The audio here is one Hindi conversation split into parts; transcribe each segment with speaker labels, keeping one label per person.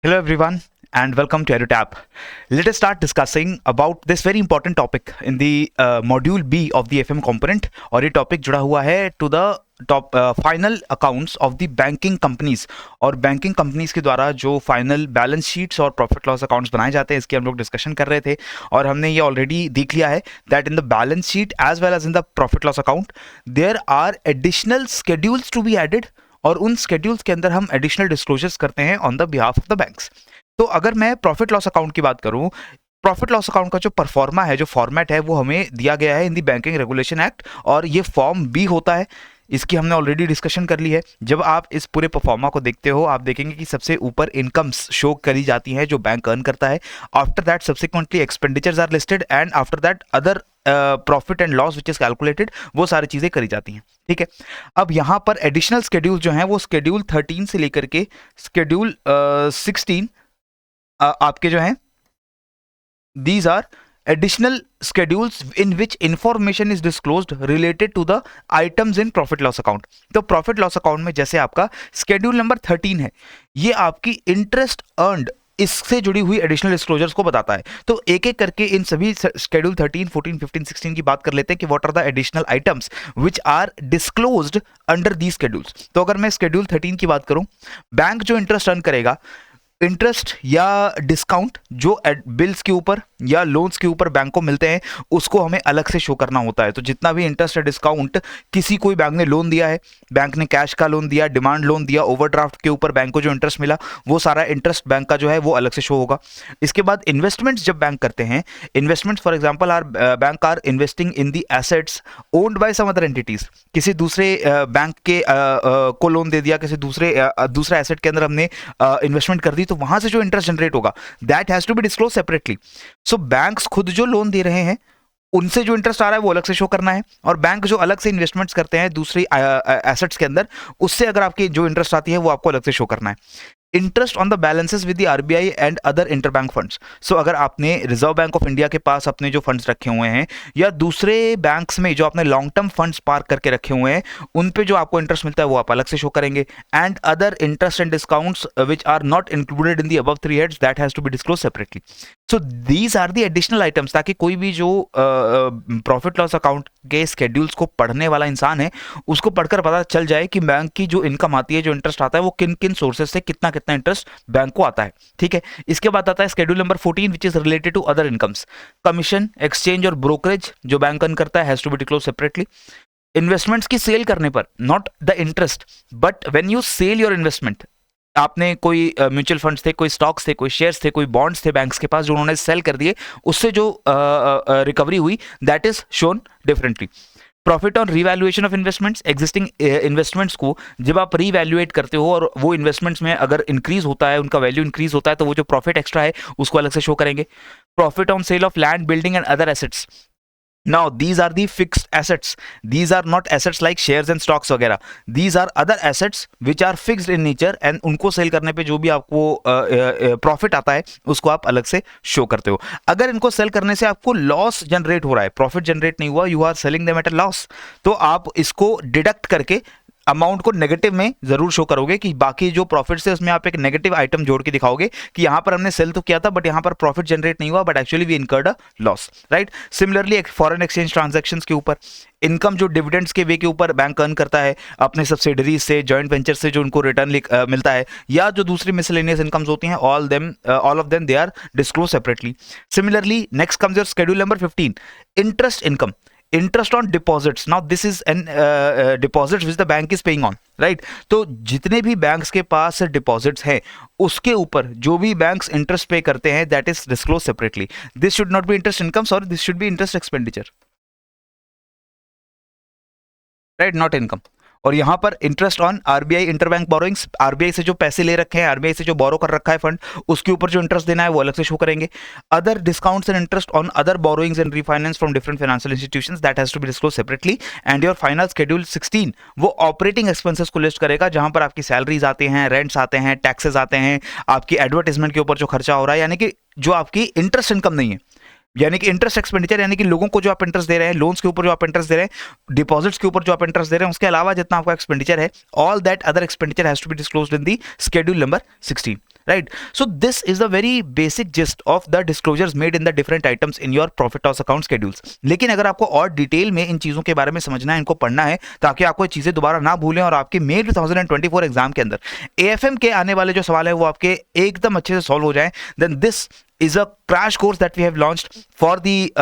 Speaker 1: Hello everyone and welcome to EduTap. Let us start discussing about this very important topic in the module B of the FM component और ये टॉपिक जुड़ा हुआ है to the top final accounts of the banking companies और बैंकिंग कंपनीज के द्वारा जो फाइनल बैलेंस शीट्स और प्रॉफिट लॉस अकाउंट्स बनाए जाते हैं इसकी हम लोग डिस्कशन कर रहे थे और हमने ये ऑलरेडी देख लिया है that in the balance sheet as well as in the profit loss account there are additional schedules to be added और उन स्केड्यूल्स के अंदर हम एडिशनल डिस्क्लोजर्स करते हैं on the behalf of the banks. तो अगर मैं प्रॉफिट लॉस अकाउंट की बात करूं, प्रॉफिट लॉस अकाउंट का जो परफॉर्मा है, जो फॉर्मेट है, वो हमें दिया गया है इन दी बैंकिंग रेगुलेशन एक्ट और ये फॉर्म बी होता है। इसकी हमने ऑलरेडी डिस्कशन कर ली है। जब आप इस पूरे परफॉर्मा को देखते हो आप देखेंगे कि सबसे ऊपर इनकम्स शो करी जाती हैं जो बैंक अर्न करता है। After that subsequently expenditures are listed and after that other profit and loss which is calculated, वो सारी चीजें करी जाती हैं। ठीक है, अब यहाँ पर एडिशनल स्केड्यूल जो हैं वो स्केड्यूल 13 से लेकर के स्केड्यूल 16 आपके जो हैं these are additional schedules in which information is disclosed related to the items in profit loss account। तो प्रॉफिट लॉस अकाउंट में जैसे आपका स्केड्यूल नंबर 13 है, ये आपकी इंटरेस्ट अर्नड इससे जुड़ी हुई एडिशनल डिस्क्लोजर्स को बताता है। तो एक एक करके इन सभी स्केड्यूल 13, 14, 15, 16 की बात कर लेते हैं कि what are the additional items which are disclosed under the schedules. तो अगर मैं स्केड्यूल 13 की बात करूं, बैंक जो इंटरेस्ट अर्न करेगा, इंटरेस्ट या डिस्काउंट जो बिल्स के ऊपर या लोन्स के ऊपर बैंक को मिलते हैं उसको हमें अलग से शो करना होता है। तो जितना भी इंटरेस्ट या डिस्काउंट किसी कोई बैंक ने लोन दिया है, बैंक ने कैश का लोन दिया, डिमांड लोन दिया, ओवरड्राफ्ट के ऊपर बैंक को जो इंटरेस्ट मिला, वो सारा इंटरेस्ट बैंक का जो है वो अलग से शो होगा। इसके बाद इन्वेस्टमेंट्स जब बैंक करते हैं, investments for example are bank are investing in the assets owned by some other entities. किसी दूसरे बैंक के को लोन दे दिया, किसी दूसरा एसेट के अंदर हमने इन्वेस्टमेंट कर दी, तो वहां से जो इंटरेस्ट जनरेट होगा that has to be disclose separately. So banks खुद जो लोन दे रहे हैं उनसे जो इंटरेस्ट आ रहा है वो अलग से शो करना है, और बैंक जो अलग से इन्वेस्टमेंट्स करते हैं दूसरी एसेट्स के अंदर, उससे अगर आपकी जो इंटरेस्ट आती है वो आपको अलग से शो करना है। Interest on the balances with the RBI and other interbank funds. So अगर आपने रिजर्व बैंक ऑफ इंडिया के पास अपने जो फंड्स रखे हुए हैं या दूसरे बैंक्स में जो आपने लॉन्ग टर्म फंड्स पार्क करके रखे हुए हैं, उन पे जो आपको इंटरेस्ट मिलता है वो आप अलग से शो करेंगे। And other interest and discounts which are not included in the above three heads that has to be disclose separately. So these are the additional items, ताकि कोई भी जो प्रॉफिट लॉस अकाउंट के स्केड्यूल्स को पढ़ने वाला इंसान है उसको पढ़कर पता चल जाए कि बैंक की जो इनकम आती है, जो इंटरेस्ट आता है, वो किन किन सोर्सेज से कितना कितना इंटरेस्ट बैंक को आता है। ठीक है, इसके बाद आता है schedule number 14 which is related to other incomes. Commission, exchange और ब्रोकरेज जो बैंक अर्न करता है has to be disclose separately. Investments की सेल करने पर, not the interest but when you sell your investment, आपने कोई म्यूचुअल फंड्स थे, कोई स्टॉक्स थे, कोई शेयर्स थे, कोई बॉन्ड्स थे बैंक्स के पास जो उन्होंने सेल कर दिए, उससे जो रिकवरी हुई that is shown differently. Profit on revaluation of investments, existing investments को जब आप रीवैल्यूएट करते हो और वो इन्वेस्टमेंट्स में अगर इंक्रीज होता है, उनका वैल्यू इंक्रीज होता है, तो वो जो प्रॉफिट एक्स्ट्रा है उसको अलग से शो करेंगे। Profit on sale of land, building and other assets. Now these are the fixed assets. These are not assets like shares and stocks वगैरह. These are other assets which are fixed in nature and उनको सेल करने पे जो भी आपको प्रॉफिट आता है उसको आप अलग से शो करते हो। अगर इनको सेल करने से आपको लॉस जनरेट हो रहा है, प्रॉफिट जनरेट नहीं हुआ, you are selling them at a loss, तो आप इसको डिडक्ट करके अमाउंट को नेगेटिव में जरूर शो करोगे कि बाकी जो प्रॉफिट है उसमें आप एक नेगेटिव आइटम जोड़ के दिखाओगे कि यहां पर हमने सेल तो किया था बट यहां पर प्रॉफिट जनरेट नहीं हुआ, but actually we incurred a loss, right. Similarly एक फॉरेन एक्सचेंज ट्रांजैक्शंस के ऊपर, इनकम जो डिविडेंड्स के वे के ऊपर बैंक अर्न करता है अपने सब्सिडरीज से, जॉइंट वेंचर से जो उनको रिटर्न मिलता है, या जो दूसरी मिसलेनियस इनकम्स होती हैं, all of them they are disclose separately. Similarly next comes your schedule number 15, interest income, interest on deposits. Now this is an deposits which the bank is paying on, right. तो जितने भी बैंक्स के पास डिपॉजिट्स हैं उसके ऊपर जो भी बैंक्स इंटरेस्ट पे करते हैं that is disclose separately. This should not be interest income, sorry, this should be interest expenditure, right, not income. और यहां पर interest on RBI interbank borrowings, RBI से जो पैसे ले रखे हैं, आरबीआई से जो बोरो कर रखा है फंड, उसके ऊपर जो इंटरेस्ट देना है वो अलग से शो करेंगे। Other discounts and interest on other borrowings and refinance from different financial institutions that has to be disclose separately. And your final schedule 16 वो ऑपरेटिंग एक्सपेंसेस को लिस्ट करेगा जहां पर आपकी सैलरीज आते हैं, रेंट्स आते हैं, टैक्सेस आते हैं, आपकी एडवर्टाइजमेंट के ऊपर जो खर्चा हो रहा है, यानी कि जो आपकी इंटरेस्ट इनकम नहीं है, यानी कि इंटरेस्ट एक्सपेंडिचर, यानी कि लोगों को जो आप इंटरेस्ट दे रहे हैं, लोन्स के ऊपर जो आप इंटरेस्ट दे रहे हैं, डिपॉजिट्स के ऊपर जो आप इंटरेस्ट दे रहे हैं, उसके अलावा जितना आपका एक्सपेंडिचर है, all that other expenditure has to be disclosed in the schedule number 16। Right. So this is the very basic gist of the disclosures made in the different items in your profit loss account schedules. लेकिन अगर आपको और डिटेल में इन चीज़ों के बारे में समझना है, इनको पढ़ना है, ताकि आपको ये चीज़ें दोबारा ना भूलें और आपके मई 2024 एग्जाम के अंदर एएफएम के आने वाले जो सवाल है वो आपके एकदम अच्छे से सॉल्व हो जाए, then this is a crash course that we have launched for the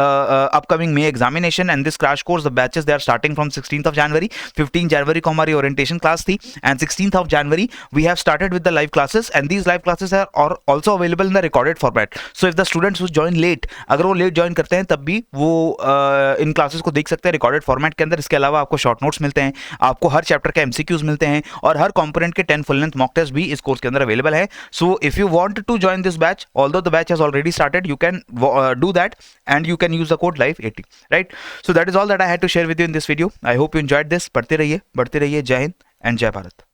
Speaker 1: upcoming May examination. And this crash course, the batches, they are starting from 16th of January. 15 January को हमारी orientation class थी, and 16th of January we have started with the live classes, and these live classes are also available in the recorded format. So if the students who join late, अगर वो late join करते हैं तब भी वो इन classes को देख सकते हैं recorded format के अंदर. इसके अलावा आपको short notes मिलते हैं, आपको हर chapter के MCQs मिलते हैं, और हर component के 10 full length mock test भी इस course के अंदर available है. So if you want to join this batch, although the batch has already started, you can do that, and you can use the code live80, right? So that is all that I had to share with you in this video. I hope you enjoyed this. पढ़ते रहिए, बढ़ते रहिए. जय हिंद एंड जय भारत.